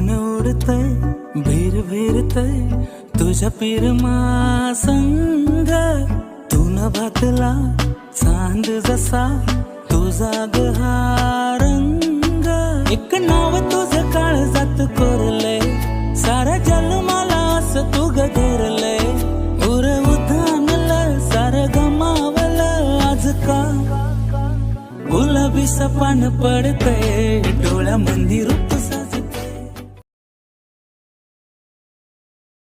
मन उडतय भीर भीरतय तुझ्या पिरमा संग. तू न भातला चांद जसा तुझा ग हा रंग. एक नाव तुझं काळजात कोरलंय सारा जन्माला असं तू ग धरलंय. उर उधानलं सार गमावलं आज का. गुलाबी सपान पडतय डोळ्या मंदी रूप